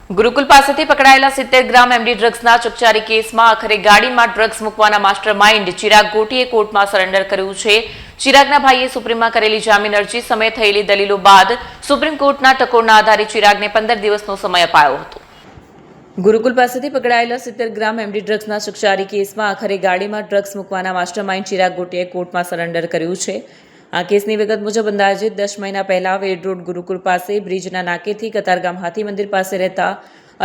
ગુરુકુલ પાસેથી પકડાયેલા 70 ગ્રામ એમડી ડ્રગ્સના ચકચારી કેસમાં આખરે ગાડીમાં ડ્રગ્સ મૂકવાના માસ્ટર માઇન્ડ ચિરાગ ગોટીએ કોર્ટમાં સરેન્ડર કર્યું છે। ચિરાગના ભાઈએ સુપ્રીમમાં કરેલી જામીન અરજી સમયે થયેલી દલીલો બાદ સુપ્રીમ કોર્ટના ટકોરના આધારે ચિરાગને 15 દિવસનો સમય અપાયો હતો। ગુરુકુલ પાસેથી પકડાયેલા 70 ગ્રામ એમડી ડ્રગ્સના ચકચારી કેસમાં આખરે ગાડીમાં ડ્રગ્સ મૂકવાના માસ્ટર માઇન્ડ ચિરાગ ગોટીએ કોર્ટમાં સરેન્ડર કર્યું છે। આ કેસની વિગત મુજબ અંદાજે 10 મહિના પહેલા વેડ રોડ ગુરુકુલ પાસે બ્રિજના નાકેથી કતારગામ હાથી મંદિર પાસે રહેતા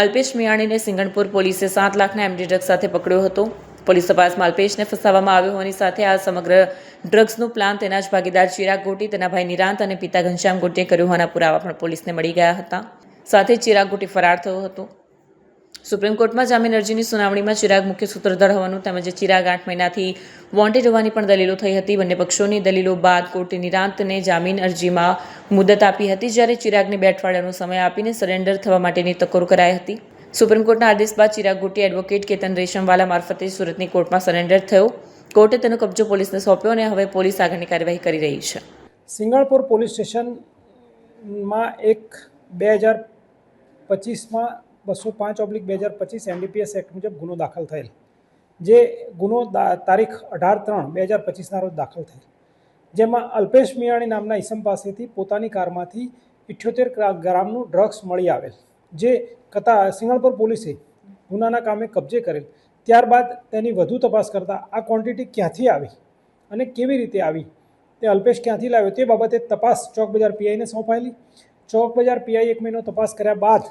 અલ્પેશ મિયાણીને સિંગણપુર પોલીસે 7 લાખના એમડી ડ્રગ્સ સાથે પકડ્યો હતો। પોલીસ તપાસમાં અલ્પેશને ફસાવવામાં આવ્યો હોવાની સાથે આ સમગ્ર ડ્રગ્સનું પ્લાન તેના જ ભાગીદાર ચિરાગ ગોટી, તેના ભાઈ નિરાંત અને પિતા ઘનશ્યામ ગોટીએ કર્યો હોવાના પુરાવા પણ પોલીસને મળી ગયા હતા। સાથે ચિરાગ ગોટી ફરાર થયો હતો। સુપ્રીમ કોર્ટમાં જામીન અરજીની સુનાવણીમાં ચિરાગ મુખ્ય સૂત્રધાર હોવાનું તેમજ ચિરાગ 8 મહિનાથી વોન્ટેડ હોવાની પણ દલીલો થઈ હતી। બંને પક્ષોની દલીલો બાદ કોર્ટે નિરાંતને જામીન અરજીમાં મુદત આપી હતી, જ્યારે ચિરાગને 2 અઠવાડિયાનો સમય આપીને સરેન્ડર થવા માટેની તકોર કરાઈ હતી। સુપ્રીમ કોર્ટના આદેશ બાદ ચિરાગ ગોટી એડવોકેટ કેતન રેશમવાલા મારફતે સુરતની કોર્ટમાં સરેન્ડર થયો। કોર્ટે તેનો કબજો પોલીસને સોંપ્યો અને હવે પોલીસ આગળની કાર્યવાહી કરી રહી છે। સિંગણપુર પોલીસ સ્ટેશનમાં એક 2025માં 205/2025 એનડીપીએસ એક્ટ મુજબ ગુનો દાખલ થયેલ, જે ગુનો તારીખ 18/3/2025ના રોજ દાખલ થયેલ, જેમાં અલ્પેશ મિયાણી નામના ઈસમ પાસેથી પોતાની કારમાંથી 78 ગ્રામનું ડ્રગ્સ મળી આવેલ, જે સિંગણપુર પોલીસે ગુનાના કામે કબજે કરેલ। ત્યારબાદ તેની વધુ તપાસ કરતાં આ ક્વોન્ટિટી ક્યાંથી આવી અને કેવી રીતે આવી, તે અલ્પેશ ક્યાંથી લાવ્યો તે બાબતે તપાસ ચોક બજાર પીઆઈને સોંપાયેલી। ચોક બજાર પીઆઈ 1 મહિનો તપાસ કર્યા બાદ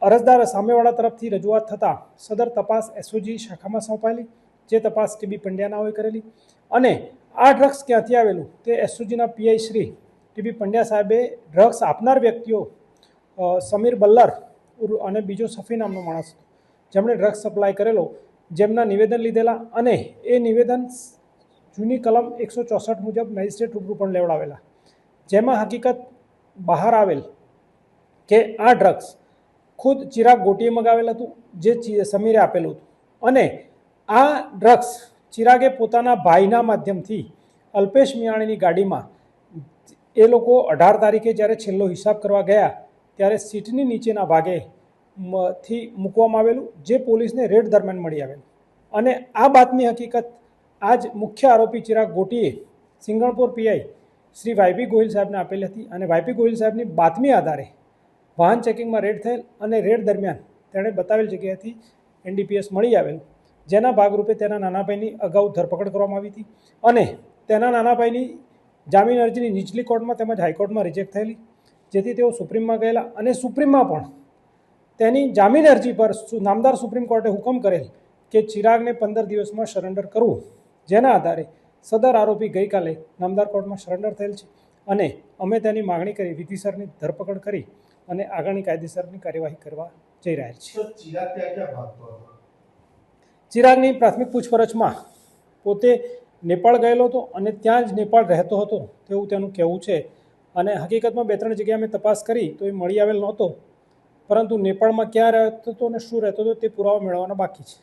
અરજદાર સામેવાળા તરફથી રજૂઆત થતાં સદર તપાસ એસઓજી શાખામાં સોંપાયેલી, જે તપાસ ટીબી પંડ્યાનાઓએ કરેલી। અને આ ડ્રગ્સ ક્યાંથી આવેલું તે એસઓજીના પીઆઈ શ્રી ટીબી પંડ્યા સાહેબે ડ્રગ્સ આપનાર વ્યક્તિઓ સમીર બલ્લર અને બીજો સફી નામનો માણસ, જેમણે ડ્રગ્સ સપ્લાય કરેલો, જેમના નિવેદન લીધેલા અને એ નિવેદન જૂની કલમ 164 મુજબ મેજિસ્ટ્રેટ રૂબરૂ પણ લેવડાવેલા, જેમાં હકીકત બહાર આવેલ કે આ ડ્રગ્સ ખુદ ચિરાગ ગોટીએ મગાવેલ હતું, જે સમીરે આપેલું હતું, અને આ ડ્રગ્સ ચિરાગે પોતાના ભાઈના માધ્યમથી અલ્પેશ મિયાણીની ગાડીમાં એ લોકો 18 તારીખે જ્યારે છેલ્લો હિસાબ કરવા ગયા ત્યારે સીટની નીચેના ભાગેથી મૂકવામાં આવેલું, જે પોલીસને રેડ દરમિયાન મળી આવેલું। અને આ બાતમી હકીકત આજ મુખ્ય આરોપી ચિરાગ ગોટીએ સિંગણપુર પીઆઈ શ્રી વાયપી ગોહિલ સાહેબને આપેલી હતી, અને વાયપી ગોહિલ સાહેબની બાતમી આધારે વાહન ચેકિંગમાં રેડ થયેલ અને રેડ દરમિયાન તેણે બતાવેલ જગ્યાએથી એનડીપીએસ મળી આવેલ, જેના ભાગરૂપે તેના નાના ભાઈની અગાઉ ધરપકડ કરવામાં આવી હતી અને તેના નાના ભાઈની જામીન અરજીની નીચલી કોર્ટમાં તેમજ હાઈકોર્ટમાં રિજેક્ટ થયેલી, જેથી તેઓ સુપ્રીમમાં ગયેલા અને સુપ્રીમમાં પણ તેની જામીન અરજી પર નામદાર સુપ્રીમ કોર્ટે હુકમ કરેલ કે ચિરાગને 15 દિવસમાં સરેન્ડર કરવું, જેના આધારે સદર આરોપી ગઈકાલે નામદાર કોર્ટમાં સરેન્ડર થયેલ છે અને અમે તેની માગણી કરી વિધિસરની ધરપકડ કરી અને આગળની કાયદેસરની કાર્યવાહી કરવા જઈ રહ્યા છીએ। ચિરાગની પ્રાથમિક પૂછપરછમાં પોતે નેપાળ ગયેલો હતો અને ત્યાં જ નેપાળ રહેતો હતો તેવું તેનું કહેવું છે, અને હકીકતમાં 2-3 જગ્યાએ મેં તપાસ કરી તો એ મળી આવેલ નહોતો, પરંતુ નેપાળમાં ક્યાં રહેતો હતો અને શું રહેતો હતો તે પુરાવા મેળવવાના બાકી છે।